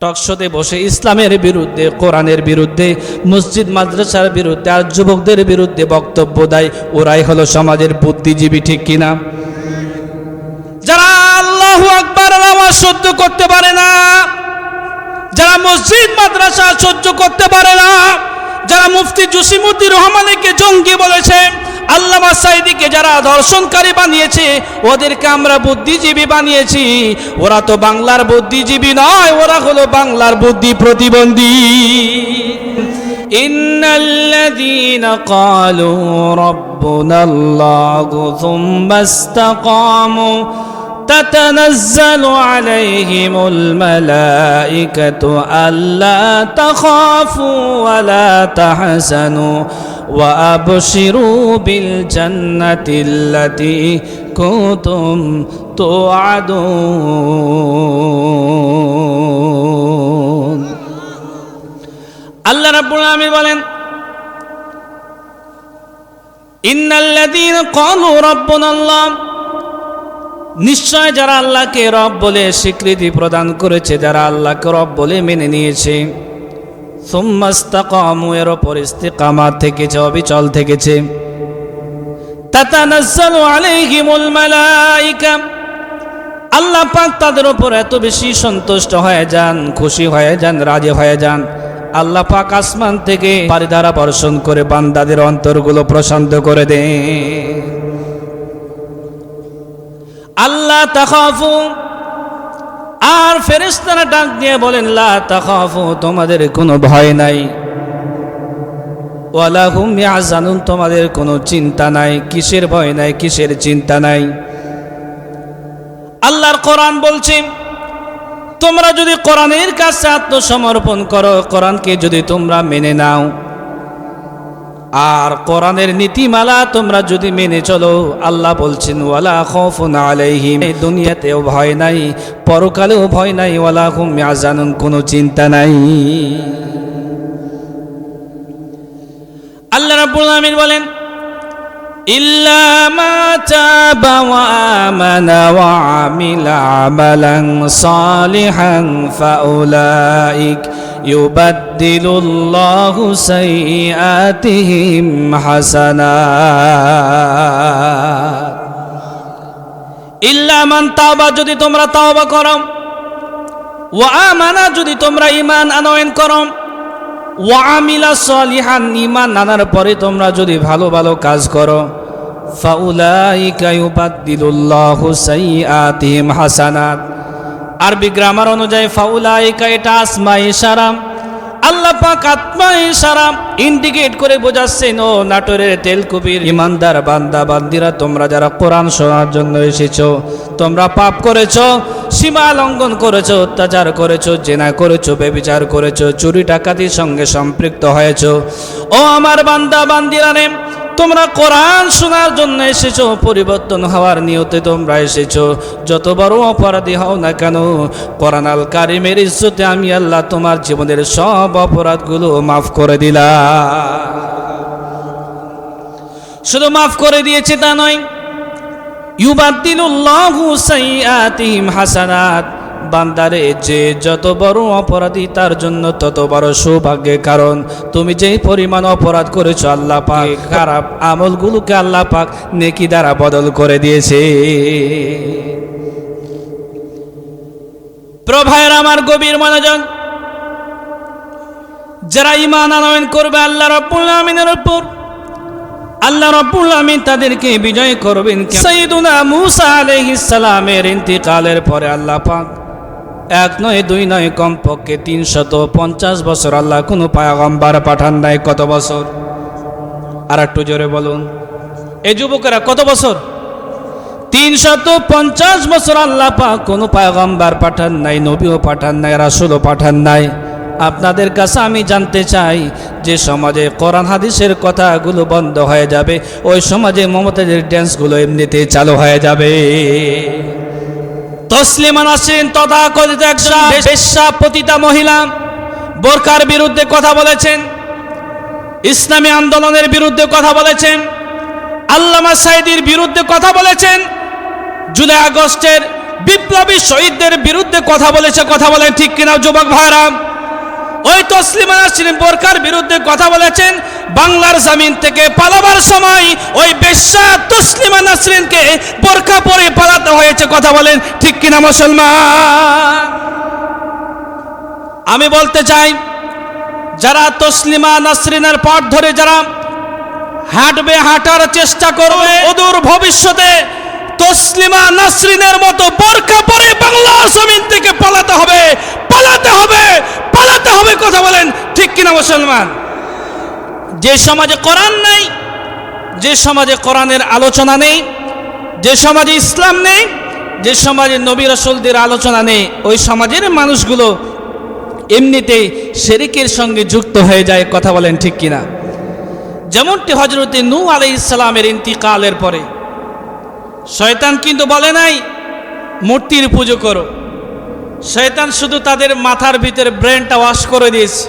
টকশোতে বসে ইসলামের বিরুদ্ধে, কোরআনের বিরুদ্ধে, মসজিদ মাদ্রাসার বিরুদ্ধে আর যুবকদের বিরুদ্ধে বক্তব্য দেয়, ওরাই হলো সমাজের বুদ্ধিজীবী, ঠিক কিনা? যারা আল্লাহু আকবার আওয়াজ সহ্য করতে পারে না, যারা মসজিদ মাদ্রাসা সহ্য করতে পারে না, যারা মুফতি জসিমউদ্দিন রহমানকে জঙ্গি বলেছে, আল্লামা সাঈদীকে যারা ধর্ষণকারী বানিয়েছে, ওদেরকে আমরা বুদ্ধিজীবী বানিয়েছি। ওরা তো বাংলার বুদ্ধিজীবী নয়, ওরা হলো বাংলার বুদ্ধি প্রতিবন্ধী। ইন্নাল্লাযীনা ক্বালু রাব্বুনাল্লাহু সুম্মা ইসতাকামু تتنزل عليهم الملائكة ألا تخافوا ولا تحزنوا وأبشروا بالجنة التي كنتم توعدون الله رب العالمين বলেন ইন্নাল্লাযীনা ক্বালু রাব্বুনাল্লাহ, নিশ্চয় যারা আল্লাহকে রব বলে স্বীকৃতি প্রদান করেছে, যারা আল্লাহকে রব বলে মেনে নিয়েছে, সুম্মা ইসতাকামু, এর উপর ইস্তিকামাত থেকেছে, অবিচল থেকেছে, তাতানাজ্জালু আলাইহিমুল মালাইকা, আল্লাহ পাক তাদের উপর এত বেশি সন্তুষ্ট হয়ে যান, খুশি হয়ে যান, রাজি হয়ে যান, আল্লাহ পাক আসমান থেকে পারিধারা বর্ষণ করে বান্দাদের অন্তরগুলো প্রশান্ত করে দেন। আল্লাহ তাখাফু, আর ফেরেশতারা ডাক দিয়ে বলেন লা তাখাফু, তোমাদের কোনো ভয় নাই, ওয়ালা হুম ইয়াহজানুন, তোমাদের কোনো চিন্তা নাই। কিসের ভয় নাই, কিসের চিন্তা নাই? আল্লাহর কোরআন বলছে, তোমরা যদি কোরআনের কাছে আত্মসমর্পণ করো, কোরআনকে যদি তোমরা মেনে নাও, আর কোরআনের নীতিমালা তোমরা যদি মেনে চলো, আল্লাহ বলছেন ওয়ালা খাউফুন আলাইহিম, এই দুনিয়াতেও ভয় নাই, পরকালেও ভয় নাই, ওয়ালা হুম ইয়াহজানুন, কোনো চিন্তা নাই। আল্লাহ রাব্বুল আলামিন বলেন ইল্লা মা তাবা ওয়া আমানা ওয়া আমিলা আমালান সালিহান ফাউলাইক ইউবাদদিলুল্লাহু সাইয়্যাতিহিম হাসানাত। ইল্লা মান তাওবা, যদি তোমরা তাওবা করো, ওয়া আমানা, যদি তোমরা ঈমান আনয়ন করো, ওয়া আমিলা সালিহান, ঈমান আনার পরে তোমরা যদি ভালো ভালো কাজ করো, ফাউলাইকা ইউবাদদিলুল্লাহু সাইয়্যাতিহিম হাসানাত। আরবি গ্রামার অনুযায়ী ফাউলাইকা এটা আসমা ইশারা, আল্লাহ পাক আত্মা ইশারা ইন্ডিকেট করে বোঝাচ্ছেন, ও নাটোরের তেলকুপির ইমানদার বান্দা বান্দিরা, তোমরা যারা কোরআন শোনার জন্য এসেছো, তোমরা পাপ করেছো, সীমা লঙ্ঘন করেছো, অত্যাচার করেছো, জেনা করেছো, ব্যভিচার করেছো, চুরি ডাকাতির সঙ্গে সম্পৃক্ত হয়েছো, ও আমার বান্দা বান্দিরা রে, তোমরা কোরআন শোনার জন্য এসেছো, পরিবর্তন হওয়ার নিয়তে তোমরা এসেছো। যত বড় অপরাধী হও না কেন, কোরআন আল কারিমের ইজ্জতে আমি আল্লাহ তোমার জীবনের সব অপরাধগুলো মাফ করে দিলাম। শুধু মাফ করে দিয়েছে তা নয়, ইউবাদদিলুল্লাহু সাইয়্যাতিহিম হাসানাত, বান্দারে যে যত বড় অপরাধী তার জন্য তত বড় সৌভাগ্যের কারণ। তুমি যেই পরিমাণ অপরাধ করেছো, আল্লাহ পাক খারাপ আমলগুলোকে আল্লাহ পাক নেকি দ্বারা বদল করে দিয়েছে। প্রভায়ের আমার গভীর মনোযোগ, যারা ঈমান আনয়ন করবে আল্লাহ রাব্বুল আমিনের উপর, আল্লাহ রাব্বুল আমিন তাদেরকে বিজয় করবেন। সাইয়্যিদুনা মূসা আলাইহিস সালামের ইন্তিকালের পরে আল্লাহ পাক এক নয় দুই নয়, কমপক্ষে 350 বছর আল্লাহ কোনো পয়গম্বর পাঠান নাই। কত বছর? আর একটু জোরে বলুন এই যুবকেরা, কত বছর? 350 বছর আল্লাহ পাক কোনো পয়গম্বর পাঠান নাই, নবীও পাঠান নাই, রাসূলও পাঠান নাই। আপনাদের কাছে আমি জানতে চাই, যে সমাজে কোরআন হাদিসের কথাগুলো বন্ধ হয়ে যাবে, ওই সমাজে মমতাজের ড্যান্সগুলো এমনিতেই চালু হয়ে যাবে। তসলিমা নাসরিন তথাকথিত একজন বেশ্যা পতিতা মহিলা বোরকার বিরুদ্ধে কথা বলেছেন, ইসলামী আন্দোলনের বিরুদ্ধে কথা বলেছেন, আল্লামা সাঈদীর বিরুদ্ধে কথা বলেছেন, জুলাই আগস্টের বিপ্লবী শহীদদের বিরুদ্ধে কথা বলেছে, কথা বলেন ঠিক কিনা যুবক ভাইরা? ওই তসলিমা নাসরিন বোরকার বিরুদ্ধে কথা বলেছেন। বাংলার জমিন থেকে পালাবার সময় ওই বেশ্যা তসলিমা নাসরিনকে বোরকা পরে পালাতে হয়েছে, কথা বলেন ঠিক কিনা মুসলমান? আমি বলতে চাই, যারা তসলিমা নাসরিনের পথ ধরে যারা হাঁটবে, হাঁটার চেষ্টা করবে, অদূর ভবিষ্যতে তসলিমা নাসরিনের মতো বোরকা পরে বাংলার জমিন থেকে পালাতে হবে, পালাতে হবে, পালাতে হবে, কথা বলেন ঠিক কিনা মুসলমান? যে সমাজে কোরআন নেই, যে সমাজে কোরআনের আলোচনা নেই, যে সমাজে ইসলাম নেই, যে সমাজে নবী রাসূলদের আলোচনা নেই, ওই সমাজের মানুষগুলো এমনিতেই শিরকের সঙ্গে যুক্ত হয়ে যায়, কথা বলেন ঠিক কিনা? যেমনটি হযরত নূহ আলাইহিস সালামের ইন্তিকালের পরে শয়তান কিন্তু বলে নাই মূর্তির পুজো করো। শয়তান শুধু তাদের মাথার ভিতরে ব্রেনটা ওয়াশ করে দিয়েছে।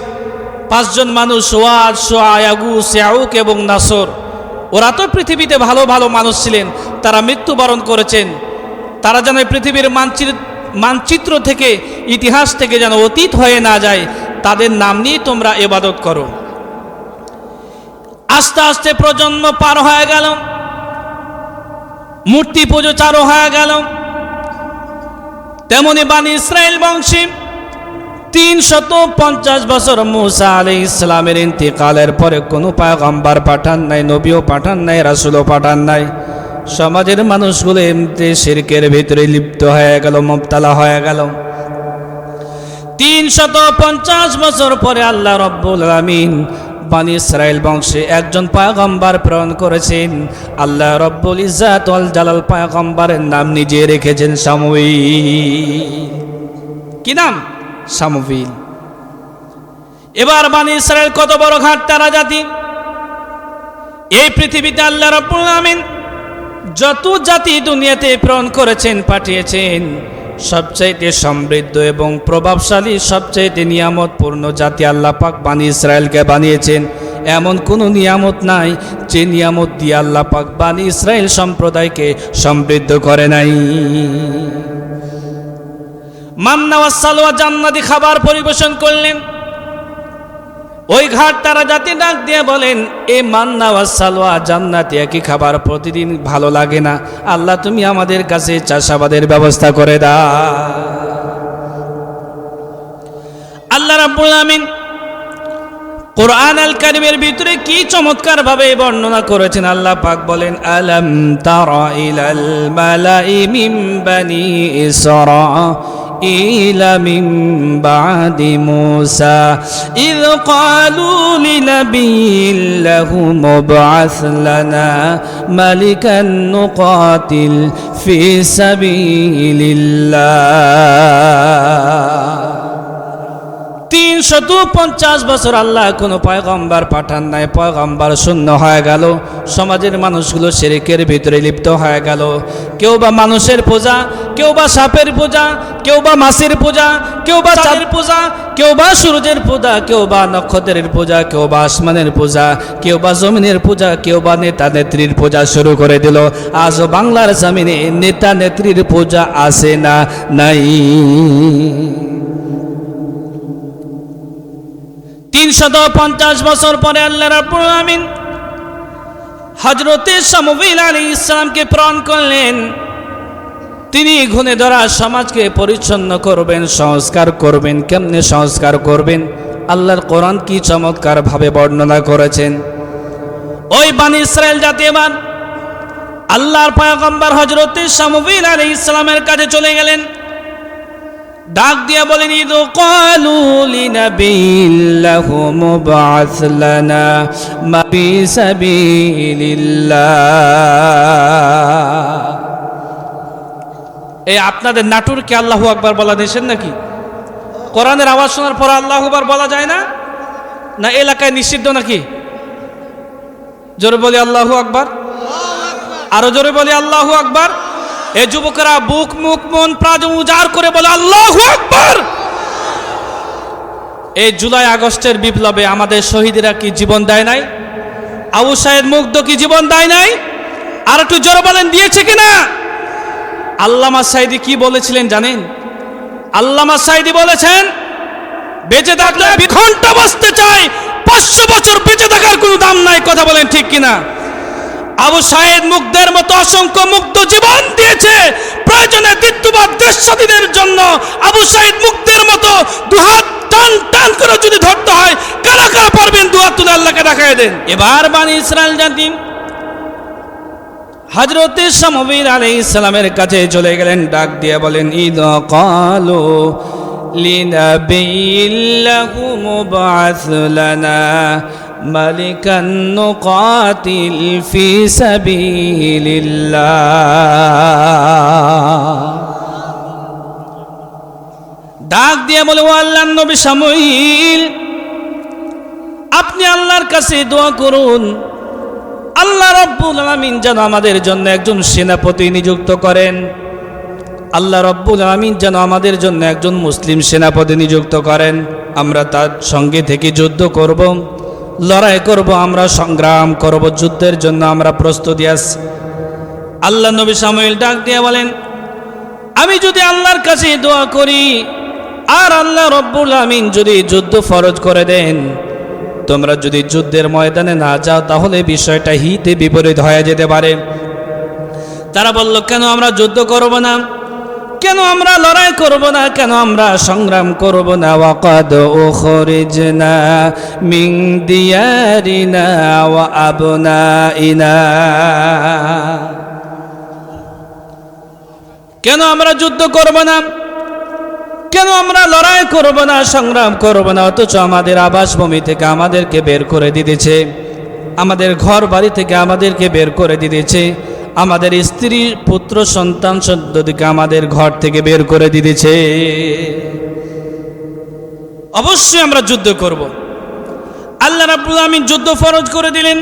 5 জন মানুষ, ওয়াদ, শুআ, ইয়াগুস, ইয়াউক এবং নাসর, ওরা তো পৃথিবীতে ভালো ভালো মানুষ ছিলেন, তারা মৃত্যুবরণ করেছেন। তারা যেন পৃথিবীর মানচিত্র থেকে, ইতিহাস থেকে যেন অতীত হয়ে না যায়, তাদের নাম নিয়ে তোমরা ইবাদত করো। আস্তে আস্তে প্রজন্ম পার হয়ে গেল, মূর্তি পুজো চালু হয়ে গেল। তেমনি বানি ইসরাইল বংশী 350 বছর মুসা আলাইহিস সালামের ইন্তিকালের পরে কোনো পয়গম্বর পাঠান নাই, নবীও পাঠান নাই, রাসূলও পাঠান নাই। সমাজের মানুষগুলো এমনি শিরকের ভিতরে লিপ্ত হয়ে গেল, মুবতালা হয়ে গেল। 350 বছর পরে আল্লাহ রাব্বুল আলামিন বানি ইসরাইল বংশে একজন পয়গম্বর প্রেরণ করেছেন। আল্লাহ রাব্বুল ইজ্জাত ওয়াল জালাল পয়গম্বরের নাম নিজে রেখেছেন শামুইল। কি নাম? শামুইল। এবার বানি ইসরাইল কত বড় ঘাটতারা জাতি! এই পৃথিবীতে আল্লাহ রাব্বুল আলামিন যত জাতি দুনিয়াতে প্রেরণ করেছেন, পাঠিয়েছেন, সবচাইতে সমৃদ্ধ এবং প্রভাবশালী, সবচাইতে নিয়ামতপূর্ণ জাতি আল্লাহ পাক বানি ইসরায়েলকে বানিয়েছেন। এমন কোনো নিয়ামত নাই যে নিয়ামত দিয়ে আল্লাহ পাক বানি ইসরায়েল সম্প্রদায়কে সমৃদ্ধ করে নাই। মান্না ওয়া সালওয়া জান্নাতি খাবার পরিবেশন করলেন। ওই ঘাট তারা জাতি ডাক দিয়ে বলেন, এই মান্না ওয়া সালওয়া জান্নাতি একই খাবার প্রতিদিন ভালো লাগে না, আল্লাহ তুমি আমাদের কাছে চাষাবাদের ব্যবস্থা করে দাও। আল্লাহ রাব্বুল আমিন কুরআন আল কারীমের ভিতরে কি চমৎকার ভাবে বর্ণনা করেছেন। আল্লাহ পাক বলেন, আলাম তারা ইলাল মালাই মিন বানি إسرائيل من بعد موسى إذ قالوا لنبي له مبعث لنا ملكا نقاتل في سبيل الله। 350 বছর আল্লাহ কোনো পয়গম্বর পাঠান নাই, পয়গম্বর শূন্য হয়ে গেল। সমাজের মানুষগুলো শিরকের ভিতরে লিপ্ত হয়ে গেল। কেউ বা মানুষের পূজা, কেউ বা সাপের পূজা, কেউ বা মাছের পূজা, কেউ বা চাঁদের পূজা, কেউ বা সূর্যের পূজা, কেউ বা নক্ষত্রের পূজা, কেউ বা আসমানের পূজা, কেউ বা জমিনের পূজা, কেউ বা নেতা নেত্রীর পূজা শুরু করে দিল। আজও বাংলার জমিনে নেতা নেত্রীর পূজা আছে না? নাই। 350 বছর পরে আল্লাহ রাব্বুল আমিন হযরতে শামুইল আলাইহিস সালামকে প্রেরণ করলেন। তিনি ঘুণে ধরা সমাজকে পরিচ্ছন্ন করবেন, সংস্কার করবেন। কেমনে সংস্কার করবেন? আল্লাহর কোরআন কি চমৎকার ভাবে বর্ণনা করেছেন। ওই বানি ইসরাইল জাতি এবার আল্লাহর পয়গম্বর হযরতে শামুইল আলাইহিস সালামের কাছে চলে গেলেন। ডাক দিয়ে বলেন, ইদ ক্বালু লিনাবিয়্লাহু মুবআথ লানা ফি সাবিলিল্লাহ। এই আপনাদের নাটুরকে আল্লাহু আকবার বলা নিষেধ নাকি? কোরআনের আওয়াজ শোনার পর আল্লাহু আকবার বলা যায় না? না এলাকায় নিষিদ্ধ নাকি? জোরে বলি আল্লাহু আকবার, আরো জোরে বলি আল্লাহু আকবার। এই যুবকেরা বুক মুখ মন প্রাণ উজাড় করে বলে আল্লাহু আকবার। এই জুলাই আগস্টের বিপ্লবে আমাদের শহীদরা কি জীবন দেয় নাই? আবু সাইদ মুগ্ধ কি জীবন দেয় নাই? আর একটু জোরে বলেন, দিয়েছে কিনা? আল্লামা সাঈদী কি বলেছিলেন জানেন? আল্লামা সাঈদী বলেছেন, বেঁচে থাকলে ঘন্টা বাঁচতে চাই, 500 বছর বেঁচে থাকার কোনো দাম নাই। কথা বলেন ঠিক কিনা? আবু সাঈদ মুগ্ধের মতো অসংখ্য মুগ্ধ জীবন দিয়েছে, প্রয়োজনে দ্বিতীয়বার দেশ স্বাধীনের জন্য আবু সাঈদ মুগ্ধের মতো দুহাত টান টান করে যদি ধরতে হয়, কারা কারা পারবেন দুহাত তুলে আল্লাহকে দেখায় দেন। এবার বনি ইসরাইল জাতি হযরত শামুয়েল আলাইহিস সালামের কাছে চলে গেলেন, ডাক দিয়ে বলেন, ইদ ক্বালু লিনাবিয়্যিল্লাহু মুবআস লানা মালিকান নুকাতিল ফি সাবিলিল্লাহ। ডাক দিয়ে বলে, ও আল্লাহর নবী শামুয়েল, আপনি আল্লাহর কাছে দোয়া করুন, আল্লাহ রাব্বুল আলামিন যেন আমাদের জন্য একজন সেনাপতি নিযুক্ত করেন। আল্লাহ রাব্বুল আলামিন যেন আমাদের জন্য একজন মুসলিম সেনাপতি নিযুক্ত করেন। আমরা তার সঙ্গে থেকে যুদ্ধ করব, লড়াই করব, আমরা সংগ্রাম করব, যুদ্ধের জন্য আমরা প্রস্তুতি আছি। আল্লাহ নবী শামুয়েল ডাক দিয়ে বলেন, আমি যদি আল্লাহর কাছে দোয়া করি আর আল্লাহ রাব্বুল আলামিন যদি যুদ্ধ ফরজ করে দেন, তোমরা যদি যুদ্ধের ময়দানে না যাও, তাহলে বিষয়টা হিতে বিপরীত হয়ে যেতে পারে। তারা বলল, কেন আমরা যুদ্ধ করব না? কেন আমরা লড়াই করব না? কেন আমরা সংগ্রাম করব না? ওয়াকাদ উখরিজনা মিন দিয়ারিনা ওয়া আবনাইনা। কেন আমরা যুদ্ধ করব না? কেন আমরা লড়াই করব না, সংগ্রাম করব না? অথচ আমাদের আবাসভূমি থেকে আমাদেরকে বের করে দিতেছে, আমাদের ঘর বাড়ি থেকে আমাদেরকে বের করে দিতেছে, আমাদের স্ত্রী পুত্র সন্তান সন্ততিকে আমাদের ঘর থেকে বের করে দিতেছে। অবশ্যই আমরা যুদ্ধ করব। আল্লাহ রাব্বুল আলামিন যুদ্ধ ফরজ করে দিলেন।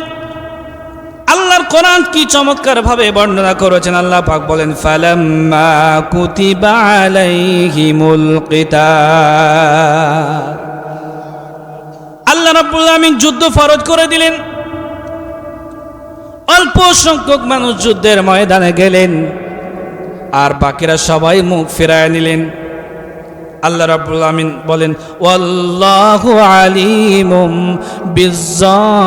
আল্লাহর কোরআন কি চমৎকার ভাবে বর্ণনা করেছেন। আল্লাহ পাক বলেন, ফালাম্মা কুতিবা আলাইহিমুল কিতাল। আল্লাহ রাব্বুল আলামিন যুদ্ধ ফরজ করে দিলেন। অল্প সংখ্যক মানুষ যুদ্ধের ময়দানে গেলেন, আর বাকিরা সবাই মুখ ফিরায় নিলেন। আল্লাহ রাব্বুল আলামিন বলেন, ওয়াল্লাহু আলিমুম বিজ্জালিমিন।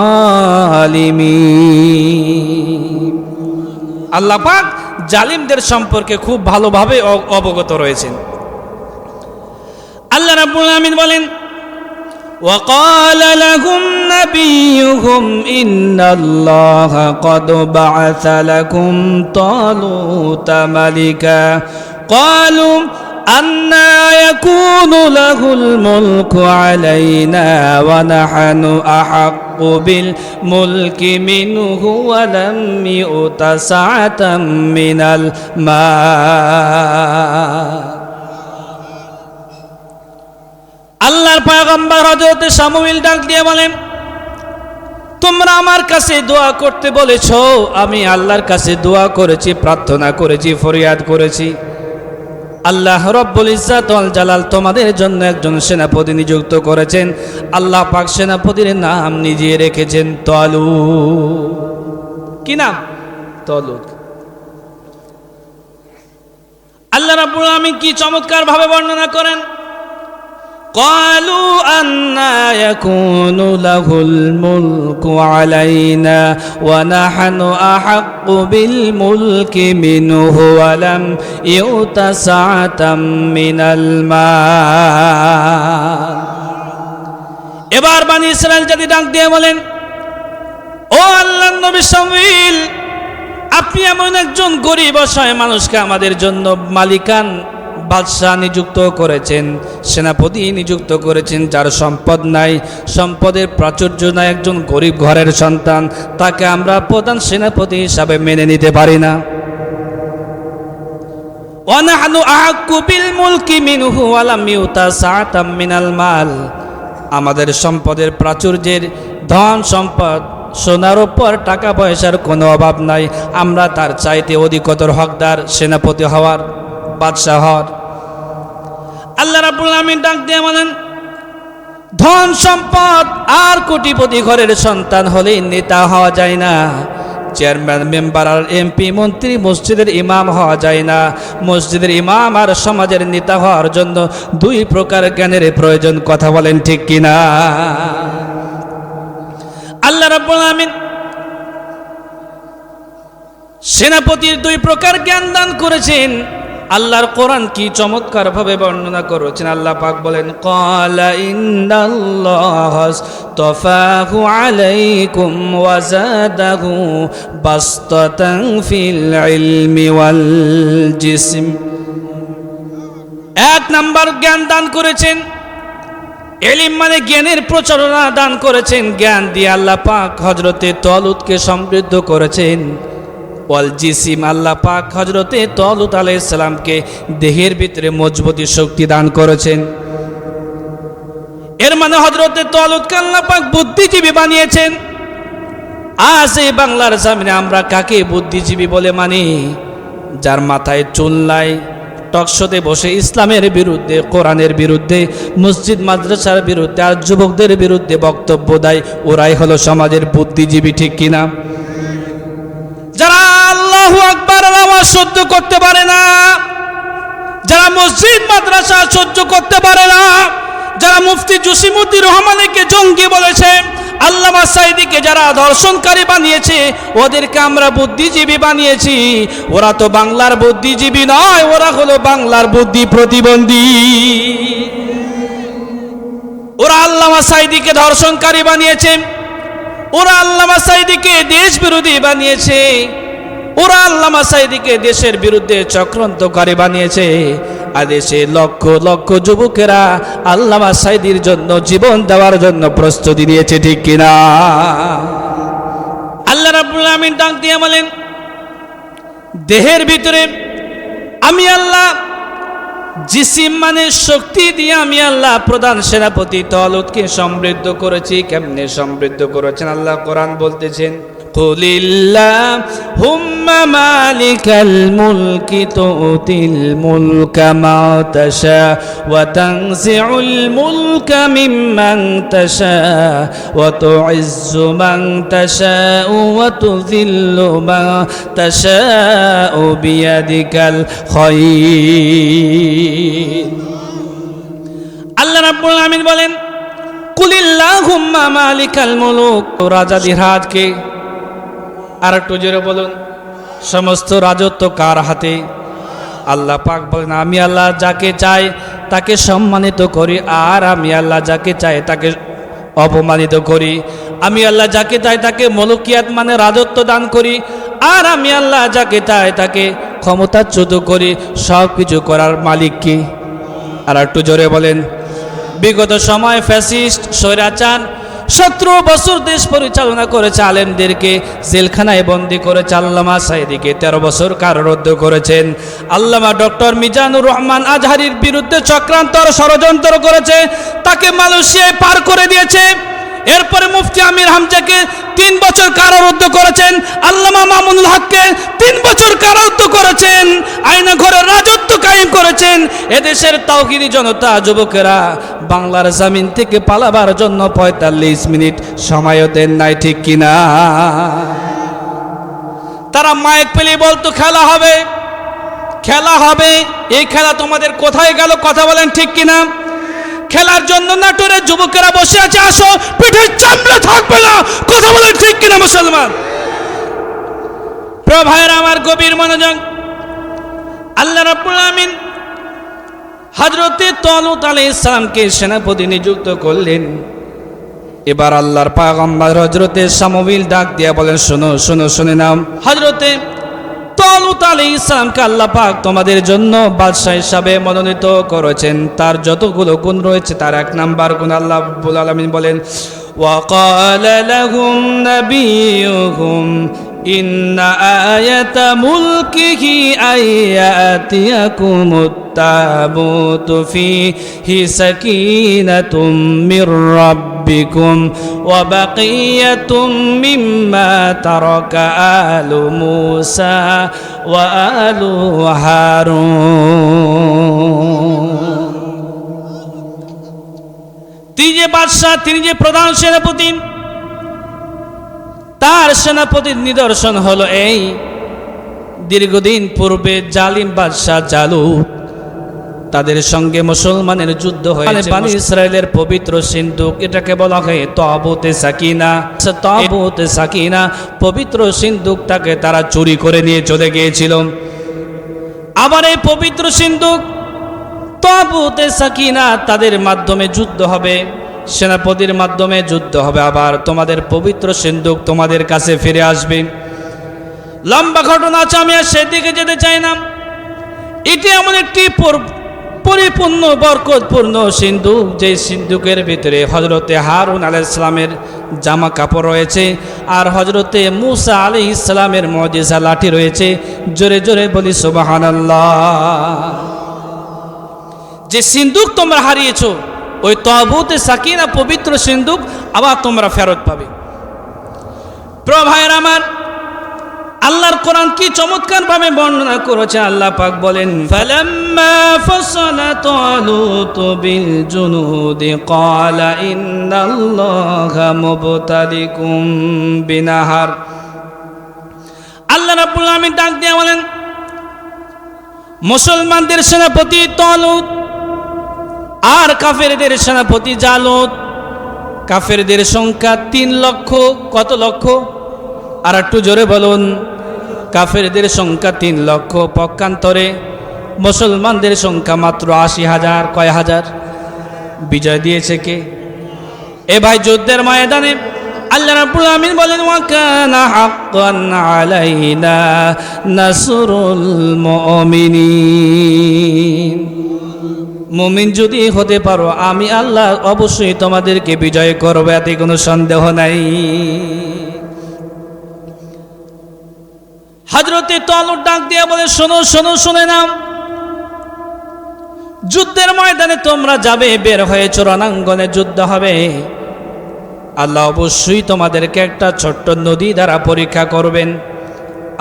আল্লাহ পাক জালিমদের সম্পর্কে খুব ভালোভাবে অবগত রয়েছেন। আল্লাহ রাব্বুল আলামিন বলেন, وقال لهم نبيهم إن الله قد بعث لكم طالوت ملكا قالوا أنى يكون له الملك علينا ونحن أحق بالملك منه ولم يؤت سعة من المال। আল্লাহর পয়গম্বর হযরত শামুয়েল ডাক দিয়ে বলেন, তোমরা আমার কাছে দোয়া করতে বলেছো, আমি আল্লাহর কাছে দোয়া করেছি, প্রার্থনা করেছি, ফরিয়াদ করেছি। আল্লাহ রব্বুল ইজ্জত ওয়াল জালাল তোমাদের জন্য একজন সেনাপতি নিযুক্ত করেছেন। আল্লাহ পাক সেনাপতির নাম নিজে রেখেছেন তালুত। কি নাম? তালুত। আল্লাহ রাব্বুল আলামিন কি চমৎকার ভাবে বর্ণনা করেন। قالوا أنى يكون له الملك علينا ونحن أحق بالملك منه ولم يؤت سعة من المال। এবার বনি ইসরাইল জাতি ডাক দিয়ে বলেন, ও আল্লাহর নবী শামুয়েল, আপনি এমন একজন গরিব অসহায় মানুষকে আমাদের জন্য মালিকান বাদশাহ নিযুক্ত করেছেন, সেনাপতি নিযুক্ত করেছেন, যার সম্পদ নাই, সম্পদের প্রাচুর্য নাই, একজন গরিব ঘরের সন্তান, তাকে আমরা প্রধান সেনাপতি হিসাবে মেনে নিতে পারি না। ওয়ানাহনু আহাক্কু বিল মুলকি মিনহু ওয়া লাম ইউতা সাআতাম মিনাল মাল। আমাদের সম্পদের প্রাচুর্যের, ধন সম্পদ, সোনার উপর, টাকা পয়সার কোনো অভাব নাই, আমরা তার চাইতে অধিকতর হকদার সেনাপতি হওয়ার, বাদশাহ হওয়ার। আল্লাহ রাব্বুল আলামিন ডাক দিয়ে বলেন, ধন সম্পদ আর কোটিপতি ঘরের সন্তান হলে নেতা হওয়া যায় না, চেয়ারম্যান, মেম্বার আর এমপি, মন্ত্রী, মসজিদের ইমাম হওয়া যায় না। মসজিদের ইমাম আর সমাজের নেতা হওয়ার জন্য দুই প্রকার জ্ঞানের প্রয়োজন। কথা বলেন ঠিক কিনা? আল্লাহ রাব্বুল আলামিন সেনাপতির দুই প্রকার জ্ঞান দান করেছেন। আল্লাহর কোরআন কি চমৎকার ভাবে বর্ণনা করেছেন। আল্লাহ পাক বলেন, ক্বালা ইন্নাল্লাহা আসতাফাহু আলাইকুম ওয়া যাদাহু বাসতাতান ফিল ইলমি ওয়াল জিসম। এক নাম্বার জ্ঞান দান করেছেন, ইলম মানে জ্ঞানের প্রচারণা দান করেছেন। জ্ঞান দিয়ে আল্লাহ পাক হযরতে তালুতকে সমৃদ্ধ করেছেন। ওয়াল জিসিম, আল্লাহ পাক হযরতে তালুত আলাইহিস সালামকে দেহের ভিতরে মজবুতি শক্তি দান করেছেন। এর মানে হযরতে তালুতকে আল্লাহ পাক বুদ্ধিজীবী বানিয়েছেন। আজ এই বাংলার জমিনে আমরা কাকে বুদ্ধিজীবী বলে মানি? যার মাথায় চুল নাই, টকশোতে বসে ইসলামের বিরুদ্ধে, কোরআনের বিরুদ্ধে, মসজিদ মাদ্রাসার বিরুদ্ধে আর যুবকদের বিরুদ্ধে বক্তব্য দেয়, ওরাই হলো সমাজের বুদ্ধিজীবী। ঠিক কিনা? যারা আল্লাহু আকবার আওয়াজ সহ্য করতে পারে না, যারা মসজিদ মাদ্রাসা সহ্য করতে পারে না, যারা মুফতি জসিমউদ্দিন রহমানকে জঙ্গি বলেছে, আল্লামা সাঈদীকে যারা ধর্ষণকারী বানিয়েছে, ওদেরকে আমরা বুদ্ধিজীবী বানিয়েছি। ওরা তো বাংলার বুদ্ধিজীবী নয়, ওরা হলো বাংলার বুদ্ধি প্রতিবন্ধী। ওরা আল্লামা সাঈদীকে ধর্ষণকারী বানিয়েছে, ওরা আল্লামা সাঈদীকে দেশ বিরোধী বানিয়েছে, ওরা আল্লামা সাঈদীকে দেশের বিরুদ্ধে চক্রান্তকারী বানিয়েছে। আর দেশে লক্ষ লক্ষ যুবকেরা আল্লামা সাঈদীর জন্য জীবন দেওয়ার জন্য প্রস্তুতি নিয়েছে। ঠিক কিনা? আল্লাহ রাব্বুল আলামিন ডাক দিয়ে বলেন, দেহের ভিতরে আমি আল্লাহ জিসিম মানে শক্তি দিয়ে আমি আল্লাহ প্রধান সেনাপতি তালুতকে সমৃদ্ধ করেছি। কেমনে সমৃদ্ধ করেছেন? আল্লাহ কোরআন বলতেছেন, কুলিল্লাহুম্মা মালিকাল মুলকি তুতিল মুলকা মা তাশা ওয়া তানজিউল মুলকা মিম্মান তাশা ওয়া তুইজ্জু মান তাশা ওয়া তুযিল্লু মান তাশা বিয়াদিকাল খায়র। আল্লাহ রাব্বুল আলামিন বলেন, কুলিল্লাহুম্মা মালিকাল মুলুক, রাজাদের রাজকে। আর একটু জোরে বলুন, সমস্ত রাজত্ব কার হাতে? আল্লাহ পাক বলেন, আমি আল্লাহ যাকে চাই তাকে সম্মানিত করি, আর আমি আল্লাহ যাকে চাই তাকে অপমানিত করি। আমি আল্লাহ যাকে চাই তাকে মলকিয়াত মানে রাজত্ব দান করি, আর আমি আল্লাহ যাকে চাই তাকে ক্ষমতাচ্যুত করি। সব কিছু করার মালিক কি? আর একটু জোরে বলেন। বিগত সময় ফ্যাসিস্ট স্বৈরাচার 17 বছর দেশ পরিচালনা করেছে, আলেমদেরকে জেলখানায় বন্দী করেছে। আল্লামা সাঈদীকে 13 বছর কারারুদ্ধ করেছেন। আল্লামা ডক্টর মিজানুর রহমান আজহারির বিরুদ্ধে চক্রান্ত ষড়যন্ত্র করেছে, তাকে মালয়েশিয়ায় পার করে দিয়েছে। এরপরে মুফতি আমির হামজাকে 3 বছর কারারুদ্ধ করেছেন। আল্লামা মামুনুল হককে 3 বছর কারারুদ্ধ করেছেন। আয়না ঘরের রাজত্ব কায়েম করেছেন। এদেশের তাওহীদি জনতা যুবকেরা বাংলার জমিন থেকে পালাবার জন্য 45 মিনিট সময়ও দেন নাই। ঠিক কিনা? তারা মাইক পেলে বলতো খেলা হবে, খেলা হবে। এই খেলা তোমাদের কোথায় গেল? কথা বলেন ঠিক কিনা? খেলার জন্য নাটোরের যুবকেরা বসে আছে, আসো, পিঠের চামড়া থাকবে না। কথা বলেন ঠিক কিনা মুসলমান? প্রিয় ভাইয়েরা আমার, গভীর মনোযোগ। আল্লাহ রাব্বুল আলামিন হযরতে তালুত আলাইহিস সালামকে সেনাপতি নিযুক্ত করলেন। এবার আল্লাহর পয়গম্বর হযরতে শামুইল ডাক দিয়ে বলেন, শোনো শোনো, শুনে নাও। হযরতে তালুত আলাইহিস সালামকে আল্লাহ পাক তোমাদের জন্য বাদশা হিসাবে মনোনীত করেছেন। তার যতগুলো গুণ রয়েছে তার 1 নাম্বার গুণ আল্লাহ রাব্বুল আলামিন বলেন, ওয়াকালা লাহুম নাবিয়ুহুম ইন্না আয়াতা মুলকিহি আয়াতিয়াকুমুত তাবুতু ফিহি সাকিনাতুম মির রাব্বিকুম ওয়া বাকিয়াতুম মিম্মা তারাকা আলু মূসা ওয়া আলু হারুন। তিনি যে বাদশাহ, তিনি যে প্রধান সেনাপতি, তার সেনাপতির নিদর্শন হলো এই, দীর্ঘদিন পূর্বে জালিম বাদশাহ জালুত তাদের সঙ্গে মুসলমানের যুদ্ধ হয়েছে। বনী ইসরায়েলের পবিত্র সিন্দুক, এটাকে বলা হয় তাবুতে সাকিনা। তাবুতে সাকিনা, পবিত্র সিন্দুকটাকে তারা চুরি করে নিয়ে চলে গিয়েছিল। আবার এই পবিত্র সিন্দুক তাবুতে সাকিনা তাদের মাধ্যমে যুদ্ধ হবে, সেনাপতির মাধ্যমে যুদ্ধ হবে, আবার তোমাদের পবিত্র সিন্দুক তোমাদের কাছে ফিরে আসবে। লম্বা ঘটনা আছে, আমি আর সেদিকে যেতে চাই না। এটি এমন একটি পরিপূর্ণ বরকতপূর্ণ সিন্দুক, যে সিন্দুকের ভিতরে হযরতে হারুন আলাইহিস সালামের জামা কাপড় রয়েছে, আর হযরতে মূসা আলাইহিস সালামের মুজিজা লাঠি রয়েছে। জোরে জোরে বলি সুবহানাল্লাহ। যে সিন্দুক তোমরা হারিয়েছো, ওই তাবুতে সাকিনা পবিত্র সিন্দুক আবার তোমরা ফেরত পাবে। প্রিয় ভাইয়েরা আমার, আল্লাহর কোরআন কি চমৎকার ভাবে বর্ণনা করেছে। আল্লাহ পাক বলেন, ফালাম্মা ফাসালা তালুত বিল জুনুদি ক্বালা ইন্নাল্লাহা মুবতালিকুম বিনাহার। আল্লাহ রাব্বুল আলামিন ডাক দিয়ে বলেন, মুসলমানদের সেনাপতি তালুত আর কাফেরদের সেনাপতি জালুত, কাফেরদের সংখ্যা 3 লক্ষ। কত লক্ষ? আর একটু জোরে বলুন। কাফেরদের সংখ্যা 3 লক্ষ, পক্ষান্তরে মুসলমানদের সংখ্যা মাত্র 80,000। কয় হাজার? বিজয় দিয়েছে কে? এ ভাই, যুদ্ধের ময়দানে আল্লাহ রাব্বুল আমিন বলেন, ওয়া কানা হাক্কান আলাইনা নাসরুল মুমিনিন। মুমিন যদি হতে পারো, আমি আল্লাহ অবশ্যই তোমাদেরকে বিজয় করব, এতে কোনো সন্দেহ নাই। হযরতে তালুত ডাক দিয়ে বলে, শোনো শোনো, শুনে নাও, যুদ্ধের ময়দানে তোমরা যাবে, বের হয়েছ, রণাঙ্গনে যুদ্ধ হবে। আল্লাহ অবশ্যই তোমাদেরকে একটা ছোট্ট নদী দ্বারা পরীক্ষা করবেন।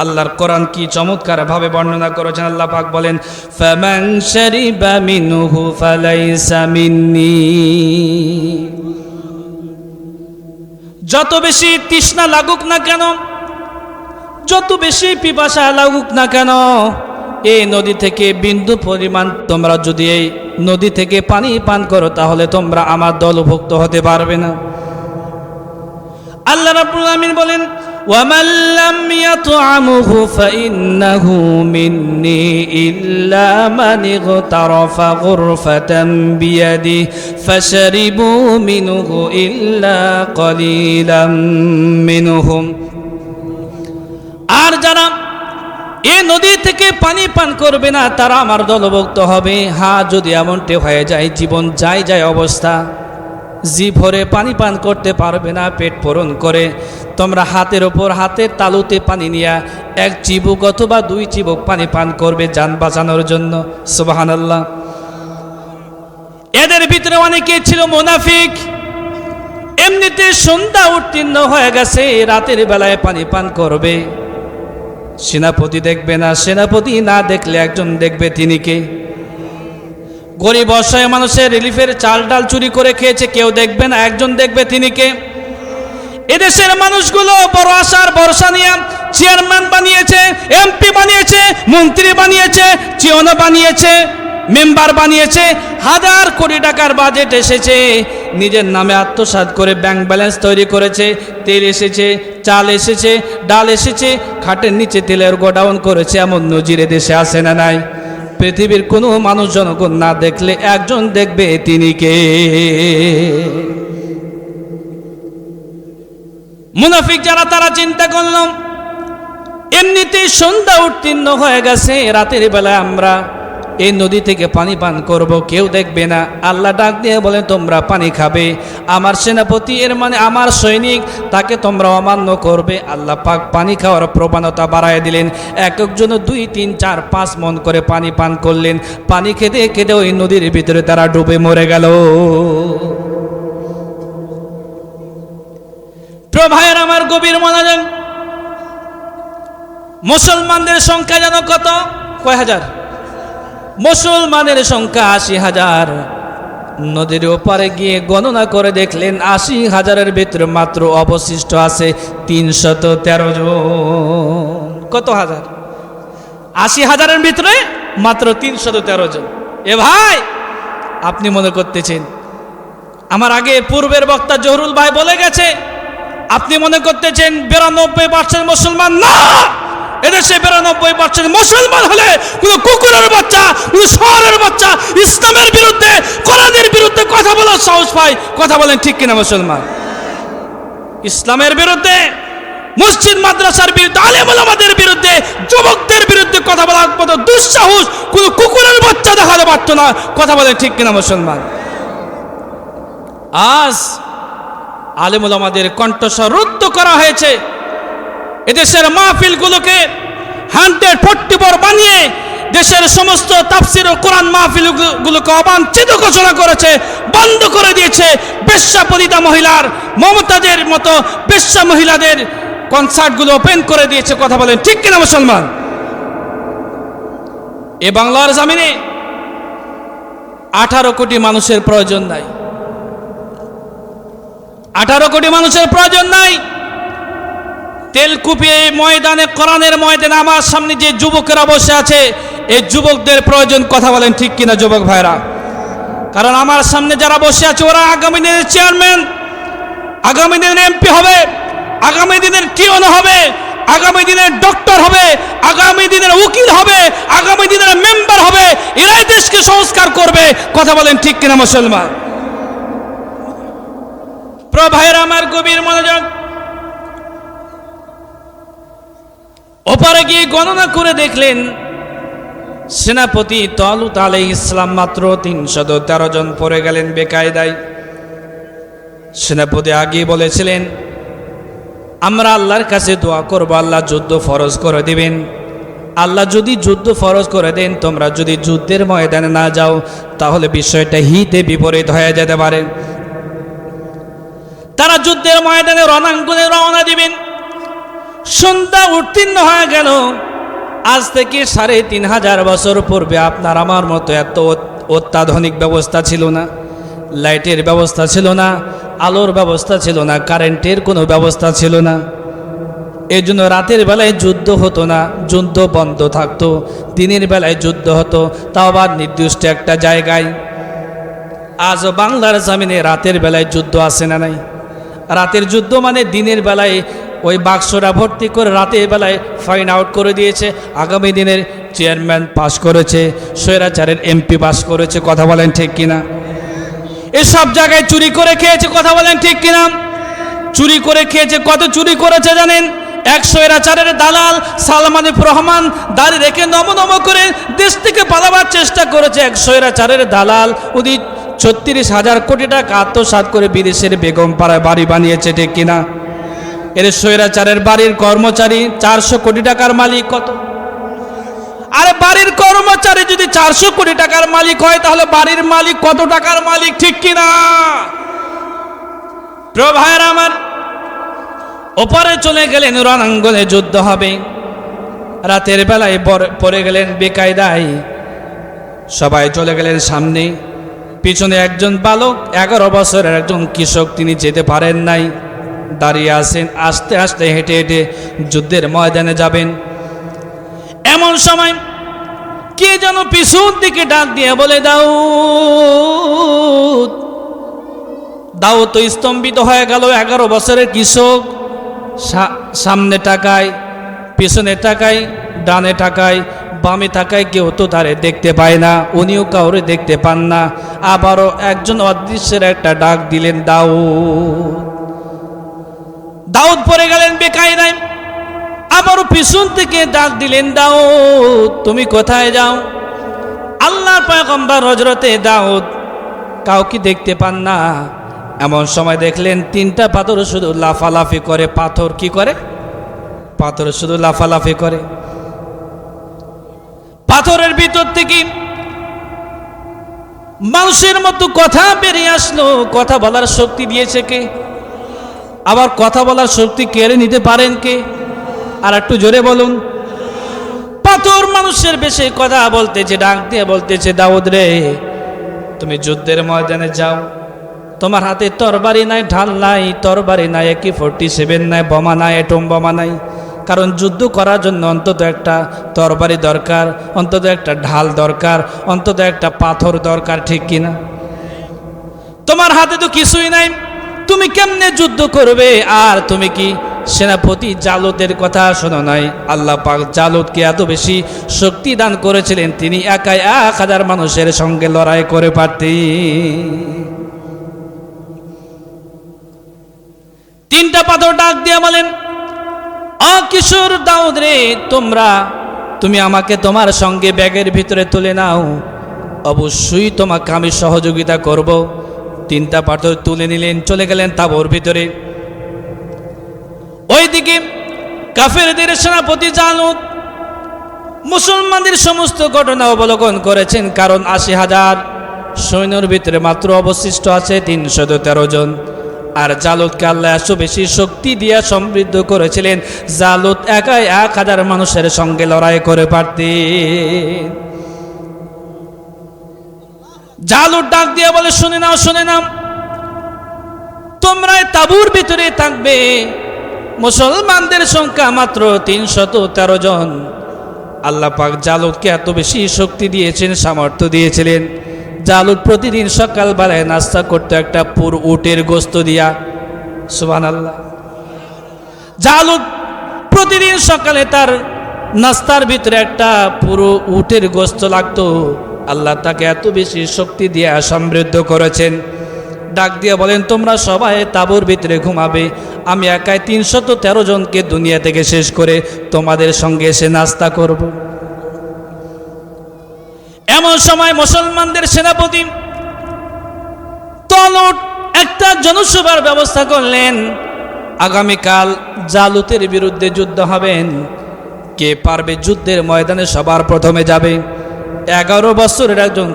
আল্লাহর কোরআন কি চমৎকার ভাবে বর্ণনা করেছেন। আল্লাহ পাক বলেন, ফামান শারিবা মিনহু ফালাইসা মিন্নি। যত বেশি তৃষ্ণা লাগুক না কেন, যত বেশি পিপাসা লাগুক না কেন, এই নদী থেকে বিন্দু পরিমাণ তোমরা যদি এই নদী থেকে পানি পান করো, তাহলে তোমরা আমার দলভুক্ত হতে পারবে না। আল্লাহ রাব্বুল আমিন বলেন, وَمَنْ لَمْ يَطْعَمْهُ فَإِنَّهُ مِنِّي إِلَّا مَنِ اغْتَرَفَ غُرْفَةً بِيَدِهِ فَشَرِبُوا مِنْهُ إِلَّا قَلِيلًا مِنْهُمْ। আর যারা এই নদী থেকে পানি পান করবে না, তারা আমার দলভুক্ত হবে। হ্যাঁ, যদি এমনটি হয়ে যায়, জীবন যায় যায় অবস্থা, জি ভরে পানি পান করতে পারবে না, পেট পূরণ করে, তোমরা হাতের ওপর হাতের তালুতে পানি নিয়ে 1 চিবুক অথবা 2 চিবুক পানি পান করবে জান বাঁচানোর জন্য। সুবহানাল্লাহ। এদের ভিতরে অনেকে ছিল মুনাফিক। এমনিতে সন্ধ্যা উত্তীর্ণ হয়ে গেছে, রাতের বেলায় পানি পান করবে, সেনাপতি দেখবে না। সেনাপতি না দেখলে একজন দেখবে, তিনি কে? গরিব অসহায় মানুষের রিলিফের চাল ডাল চুরি করে খেয়েছে, কেউ দেখবে না, একজন দেখবে, তিনি কে? এদেশের মানুষগুলো বড় আশার ভরসা নিয়ে চেয়ারম্যান বানিয়েছে, এমপি বানিয়েছে, মন্ত্রী বানিয়েছে, চেয়ারম্যান বানিয়েছে, মেম্বার বানিয়েছে, হাজার কোটি টাকার বাজেট এসেছে, নিজের নামে আত্মসাৎ করে ব্যাংক ব্যালেন্স তৈরি করেছে, তেল এসেছে, চাল এসেছে, ডাল এসেছে, খাটের নিচে তেলের গোডাউন করেছে। এমন নজির দেশে আসে না নাই? পৃথিবীর কোনো মানুষ জনগণ না দেখলে একজন দেখবে, তিনি কে? মুনাফিক যারা, তারা চিন্তা করল, এমনিতেই সন্ধ্যা উত্তীর্ণ হয়ে গেছে, রাতের বেলায় আমরা এই নদী থেকে পানি পান করব, কেউ দেখবে না। আল্লাহ ডাক দিয়ে বলেন, তোমরা পানি খাবে, আমার সেনাপতি, এর মানে আমার সৈনিক, তাকে তোমরা অমান্য করবে। আল্লাহ পাক পানি খাওয়ার প্রবণতা বাড়ায় দিলেন। এক একজন 2, 3, 4, 5 মন করে পানি পান করলেন। পানি খেতে খেতে ওই নদীর ভিতরে তারা ডুবে মরে গেল। প্রিয় ভাইয়ের আমার, গভীর মনোযোগ, মুসলমানদের সংখ্যা যেন কত? কয় হাজার? মুসলমানের সংখ্যা 80,000, নদীর ওপারে গিয়ে গণনা করে দেখলেন ৮০,০০০-এর ভিতরে মাত্র অবশিষ্ট আছে ৩১৩ জন। কত হাজার? ৮০,০০০-এর ভিতরে মাত্র ৩১৩ জন। এ ভাই, আপনি মনে করতেছেন আমার আগে পূর্বের বক্তা জহুরুল ভাই বলে গেছে, আপনি মনে করতেছেন ৯২% মুসলমান। না, এদেশে ৯২% মুসলমান হলে কোনো কুকুরের বাচ্চা, কোনো শহরের বাচ্চা ইসলামের বিরুদ্ধে, কোরআনের বিরুদ্ধে কথা বলার সাহস পায়। কথা বলেন ঠিক কিনা মুসলমান? ইসলামের বিরুদ্ধে, মসজিদ মাদ্রাসার বিরুদ্ধে, আলেম ওলামাদের বিরুদ্ধে, যুবকদের বিরুদ্ধে কথা বলার মতো দুঃসাহস কোনো কুকুরের বাচ্চা দেখাতে পারত না। কথা বলেন ঠিক কিনা মুসলমান? আজ আলেম ওলামাদের কণ্ঠস্বর রুদ্ধ করা হয়েছে। এদেশের মাহফিলগুলোকে 144 বানিয়ে দেশের সমস্ত তাফসির ও কোরআন মাহফিলগুলোকে অবাঞ্ছিত ঘোষণা করেছে, বন্ধ করে দিয়েছে। বেশ্যাপতিতা মহিলার, মমতাজের মতো বেশ্যা মহিলাদের কনসার্টগুলো ওপেন করে দিয়েছে। কথা বলেন ঠিক কিনা মুসলমান? এ বাংলার জমিনে 18 কোটি মানুষের প্রয়োজন নাই। 18 কোটি মানুষের প্রয়োজন নাই। তেলকুপি ময়দানে, কোরআনের ময়দানে আমার সামনে যে যুবকেরা বসে আছে, এই যুবকদের প্রয়োজন। কথা বলেন ঠিক কিনা যুবক ভাইরা? কারণ আমার সামনে যারা বসে আছে ওরা আগামী দিনের চেয়ারম্যান, আগামী দিনের এমপি হবে, আগামী দিনের টিওন হবে, আগামী দিনের ডক্টর হবে, আগামী দিনের উকিল হবে, আগামী দিনের মেম্বার হবে। এরাই দেশকে সংস্কার করবে। কথা বলেন ঠিক কিনা মুসলমান? প্রিয় ভাইরা আমার, গভীর মনোযোগ। ওপারে গিয়ে গণনা করে দেখলেন সেনাপতি তালুত আলাইহিস সালাম মাত্র ৩১৩ জন পড়ে গেলেন বেকায়দায়। সেনাপতি আগে বলেছিলেন আমরা আল্লাহর কাছে দোয়া করব, আল্লাহ যুদ্ধ ফরজ করে দিবেন। আল্লাহ যদি যুদ্ধ ফরজ করে দেন, তোমরা যদি যুদ্ধের ময়দানে না যাও তাহলে বিষয়টা হিতে বিপরীত হয়ে যেতে পারে। তারা যুদ্ধের ময়দানে রণাঙ্গনে রওনা দিবেন। সন্ধ্যা উত্তীর্ণ হয়ে গেল। আজ থেকে ৩,৫০০ বছর পূর্বে আপনার আমার মতো এত অত্যাধুনিক ব্যবস্থা ছিল না। লাইটের ব্যবস্থা ছিল না, আলোর ব্যবস্থা ছিল না, কারেন্টের কোনো ব্যবস্থা ছিল না। এই জন্য রাতের বেলায় যুদ্ধ হতো না, যুদ্ধ বন্ধ থাকতো। দিনের বেলায় যুদ্ধ হতো, তাও আবার নির্দিষ্ট একটা জায়গায়। আজ বাংলার জমিনে রাতের বেলায় যুদ্ধ আছে না নাই? রাতের যুদ্ধ মানে দিনের বেলায় ওই বাক্সরা ভর্তি করে রাতের বেলায় ফাইন আউট করে দিয়েছে। আগামী দিনের চেয়ারম্যান পাস করেছে, স্বৈরাচারের এমপি পাস করেছে। কথা বলেন ঠিক কিনা? এসব জায়গায় চুরি করে খেয়েছে। কথা বলেন ঠিক কিনা? চুরি করে খেয়েছে। কত চুরি করেছে জানেন? এক স্বৈরাচারের দালাল সালমানিফ রহমান দাড়ি রেখে নম করে দেশ থেকে পালাবার চেষ্টা করেছে। এক স্বৈরাচারের দালাল উনি ৩৬,০০০ কোটি টাকা আত্মসাৎ করে বিদেশের বেগম পাড়ায় বাড়ি বানিয়েছে। ঠিক কিনা? এর স্বৈরাচারের বাড়ির কর্মচারী ৪০০ কোটি টাকার মালিক। কত? আরে বাড়ির কর্মচারী যদি ৪০০ কোটি টাকার মালিক হয় তাহলে বাড়ির মালিক কত টাকার মালিক? ঠিক কিনা? প্রিয় ভাইয়েরা আমার, ওপারে চলে গেলেন, রণাঙ্গনে যুদ্ধ হবে। রাতের বেলায় পড়ে গেলেন বেকায়দায়। সবাই চলে গেলেন সামনে, পিছনে একজন বালক 11 বছরের একজন কৃষক, তিনি যেতে পারেন নাই, দাঁড়িয়ে আছেন। আস্তে আস্তে হেঁটে হেঁটে যুদ্ধের ময়দানে যাবেন। এমন সময় কে যেন পিছন দিকে ডাক দিয়ে বলে দাউদ। দাউদ তো স্তম্ভিত হয়ে গেল। 11 বছরের কৃষক, সামনে তাকায়, পিছনে তাকায়, ডানে তাকায়, বামে তাকায়, কেউ তো তারে দেখতে পায় না, উনিও কাউরে দেখতে পান না। আবারও একজন অদৃশ্যের একটা ডাক দিলেন, দাউদ। দাউদ পড়ে গেলেন বেকায়দায়। আবারও পিছন থেকে ডাক দিলেন, দাউদ তুমি কোথায় যাও? আল্লাহর পয়গম্বর হযরতে দাউদ কাউকে দেখতে পান না। এমন সময় দেখলেন 3টা পাথর শুধু লাফালাফি করে। পাথর কি করে? পাথর শুধু লাফালাফি করে। পাথরের ভিতর থেকে মানুষের মতো কথা বেরিয়ে আসলো। কথা বলার শক্তি দিয়েছে কে? আবার কথা বলার শক্তি কেড়ে নিতে পারেন কে? আর একটু জোরে বলুন। পাথর মানুষের বেশি কথা বলতেছে, ডাক দিয়ে বলতেছে, দাউদ রে তুমি যুদ্ধের ময়দানে যাও, তোমার হাতে তরবারি নাই, ঢাল নাই, তরবারি নাই, AK-47 নাই, বোমা নাই, অ্যাটম বোমা নাই। কারণ যুদ্ধ করার জন্য অন্তত একটা তরবারি দরকার, অন্তত একটা ঢাল দরকার, অন্তত একটা পাথর দরকার, ঠিক কিনা? তোমার হাতে তো কিছুই নাই, তুমি কেমনে যুদ্ধ করবে? আর তুমি কি সেনাপতি জালুতের কথা শোনো নাই? আল্লাহ পাক জালুতকে এত বেশি শক্তি দান করেছিলেন, তিনি একাই 1000 মানুষের সঙ্গে লড়াই করে পারতেন। 3টা পাথর ডাক দিয়ে বলেন, কিশোর দাউদ রে, তুমি আমাকে তোমার সঙ্গে ব্যাগের ভিতরে তুলে নাও, অবশ্যই তোমাকে আমি সহযোগিতা করব। 3টা পাথর তুলে নিলেন, চলে গেলেন তাঁবুর ভিতরে। ওইদিকে কাফেরদের সেনাপতি জালুত মুসলমানদের সমস্ত ঘটনা অবলোকন করেছেন, কারণ 80,000 সৈন্যের ভিতরে মাত্র অবশিষ্ট আছে 313 জন। আর জালুতকে আল্লাহ এত বেশি শক্তি দিয়া সমৃদ্ধ করেছিলেন, জালুত একাই 1000 মানুষের সঙ্গে লড়াই করে পারতেন। জালুত ডাক দিয়ে বলে, শুনে নাও, শুনে নাও, তোমরা তাঁবুর ভিতরে থাকবে, মুসলমানদের সংখ্যা মাত্র 313 জন। আল্লাহ পাক জালুতকে এত বেশি শক্তি দিয়েছেন, সামর্থ্য দিয়েছিলেন। জালুত প্রতিদিন সকালবেলায় নাস্তা করতে একটা পুরো উটের গোস্ত দিয়া, সুবহানাল্লাহ। জালুত প্রতিদিন সকালে তার নাস্তার ভিতরে একটা পুরো উটের গোস্ত লাগতো। আল্লাহ তাকে এত বেশি শক্তি দিয়ে সমৃদ্ধ করেছেন। ডাক দিয়ে বলেন, তোমরা সবাই তাঁবুর ভিতরে ঘুমাবে, আমি একাই 313 জনকে দুনিয়া থেকে শেষ করে তোমাদের সঙ্গে এসে নাস্তা করব। এমন সময় মুসলমানদের সেনাপতি তলুট একটা জনসভার ব্যবস্থা করলেন। আগামীকাল জালুতের বিরুদ্ধে যুদ্ধ হবেন, কে পারবে যুদ্ধের ময়দানে সবার প্রথমে যাবে? 11 বছরের একজন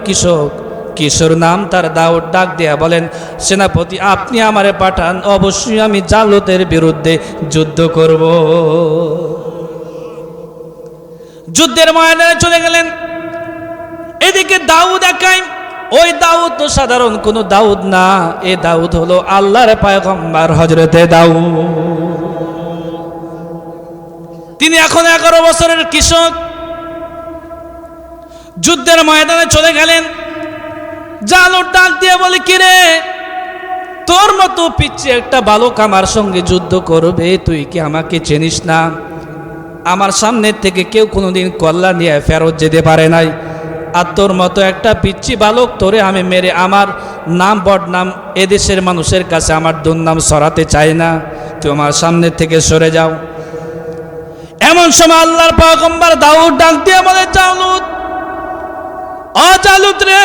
কিশোর নাম তার দাউদ, ডাক দিয়া বলেন, সেনাপতি আপনি আমারে পাঠান, অবশ্যই আমি জালুতের বিরুদ্ধে যুদ্ধ করব। যুদ্ধের ময়দানে চলে গেলেন। এদিকে দাউদ একাই, ওই দাউদ তো সাধারণ কোনো দাউদ না, এ দাউদ হলো আল্লাহর পয়গম্বর হযরতে দাউদ। তিনি এখন 11 বছরের কিশোর। যুদ্ধের ময়দানে চলে গেলেন। জালুত ডাক দিয়ে বলে, কিরে, তোর মতো পিচ্ছে একটা বালক আমার সঙ্গে যুদ্ধ করবে, তুই কি আমাকে চিনিস না? আমার সামনে থেকে কেউ কোনোদিন কল্যাণ নিয়ে ফেরত যেতে পারে নাই, আর তোর মতো একটা পিচ্ছি বালক তোরে আমি মেরে আমার নাম বদনাম এদেশের মানুষের কাছে আমার দুর্নাম ছড়াতে চাই না, তুই আমার সামনে থেকে সরে যাও। এমন সময় আল্লাহর পয়গম্বর দাউদ ডাক দিয়ে বলে, জালুত, জালুত রে,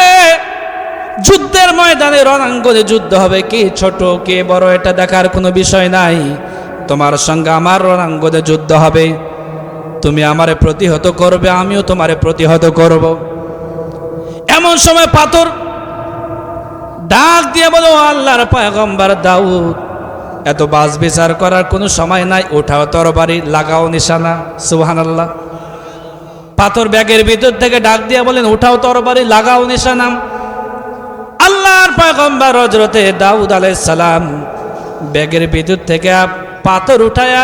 যুদ্ধের ময়দানে রণাঙ্গনে যুদ্ধ হবে, কে ছোট কে বড় এটা দেখার কোনো বিষয় নাই, তোমার সঙ্গে আমার রণাঙ্গনে যুদ্ধ হবে, তুমি আমারে প্রতিহত করবে, আমিও তোমারে প্রতিহত করব। এমন সময় পাথর ডাক দিয়ে বলো, আল্লাহর পয়গম্বর দাউদ, এত বাস বিচার করার কোনো সময় নাই, উঠাও তরবারি, লাগাও নিশানা। সুবহানাল্লাহ। পাথর ব্যাগের ভিতর থেকে ডাক দিয়ে বলেন, উঠাও তরবারি, লাগাও নিশানা। আল্লাহর পয়গম্বর হযরতে দাউদ আলাইহিস সালাম ব্যাগের ভিতর থেকে পাথর উঠায়া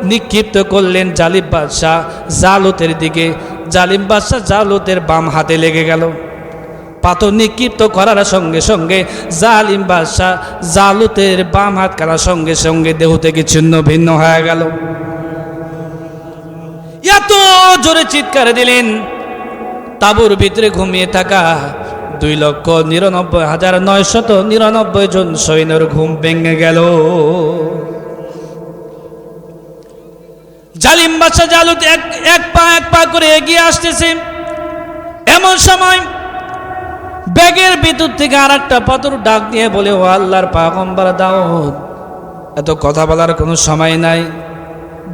নিক্ষিপ্ত করলেন জালিম বাদশাহ জালুতের দিকে। জালিম বাদশাহ জালুতের বাম হাতে লেগে গেল। পাথর নিক্ষিপ্ত করার সঙ্গে সঙ্গে জালিম বাদশাহ জালুতের বাম হাত কাটার সঙ্গে সঙ্গে দেহ থেকে ছিন্ন ভিন্ন হয়ে গেল। এত জোরে চিৎকার দিলেন, তাঁবুর ভিতরে ঘুমিয়ে থাকা 2,99,999 জন সৈন্যের ঘুম ভেঙে গেল। জালিম বাদশা জালুত এক পা করে এগিয়ে আসতেছে। এমন সময় ব্যাগের ভিতর থেকে আর একটা পাথর ডাক দিয়ে বলে, ও আল্লাহর পয়গম্বর দাউদ, এত কথা বলার কোনো সময় নাই,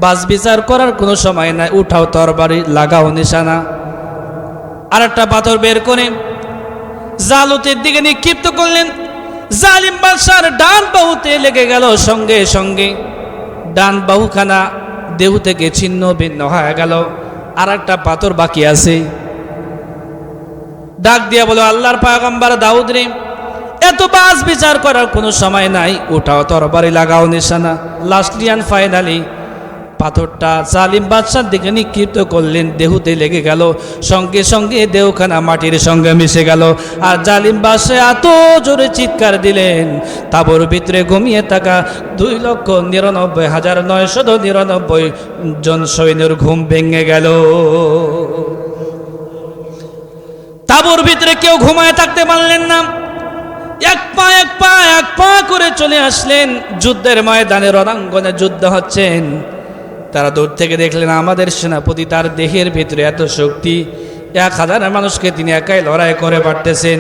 বাস বিচার করার কোনো সময় নাই, উঠাও তরবারি, লাগাও নিশানা। আর একটা পাথর বের করে জালুতের দিকে নিক্ষিপ্ত করলেন। জালিম বাদশার ডান বাহুতে লেগে গেল। সঙ্গে সঙ্গে ডান বাহুখানা দেহ থেকে ছিন্ন ভিন্ন হয়ে গেল। আর একটা পাথর বাকি আছে। ডাক দিয়া বলো, আল্লাহর পয়গম্বর দাউদ রে, এত বাস বিচার করার কোনো সময় নাই, ওটাও তরবারি লাগাও নিশানা। লাস্টলি অ্যান্ড ফাইনালি পাথরটা জালিম বাদশার দিকে নিক্ষিপ্ত করলেন, দেহুতে লেগে গেল, সঙ্গে সঙ্গে দেহখানা মাটির সঙ্গে মিশে গেল। আর জালিম বাদশা এত জোরে চিৎকার দিলেন, তাঁবুর ভিতরে ঘুমিয়ে থাকা 2,99,999 জন সৈন্যের ঘুম ভেঙে গেল। তাঁবুর ভিতরে কেউ ঘুমায় থাকতে পারলেন না, এক পা করে চলে আসলেন যুদ্ধের ময়দানে, রণাঙ্গনে যুদ্ধ হচ্ছেন। তারা দূর থেকে দেখলেন আমাদের সেনাপতি, তার দেহের ভিতরে এত শক্তি, 1,000 মানুষকে তিনি একাই লড়াই করে পারতেছেন।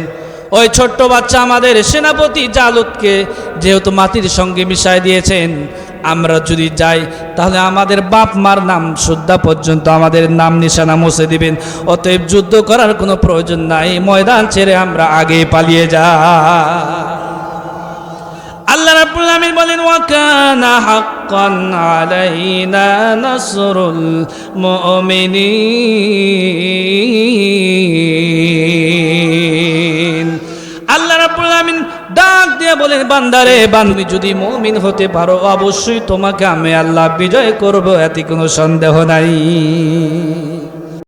ওই ছোট্ট বাচ্চা আমাদের সেনাপতি জালুতকে যেহেতু মাটির সঙ্গে মিশাই দিয়েছেন, আমরা যদি যাই তাহলে আমাদের বাপ মার নাম সুদ্ধা পর্যন্ত আমাদের নাম নিশানা মুছে দিবেন। অতএব যুদ্ধ করার কোনো প্রয়োজন নাই, ময়দান ছেড়ে আমরা আগে পালিয়ে যাই। আল্লাহ রাব্বুল আমিন বলেন, ওয়া কানা হাক্কান আলাইনা নাসরুল মুমিনিন। আল্লাহ রাব্বুল আমিন ডাক দিয়ে বলেন, বান্দারে, বান্দি যদি মুমিন হতে পারো অবশ্যই তোমাকে আমি আল্লাহ বিজয় করব, এতে কোনো সন্দেহ নাই।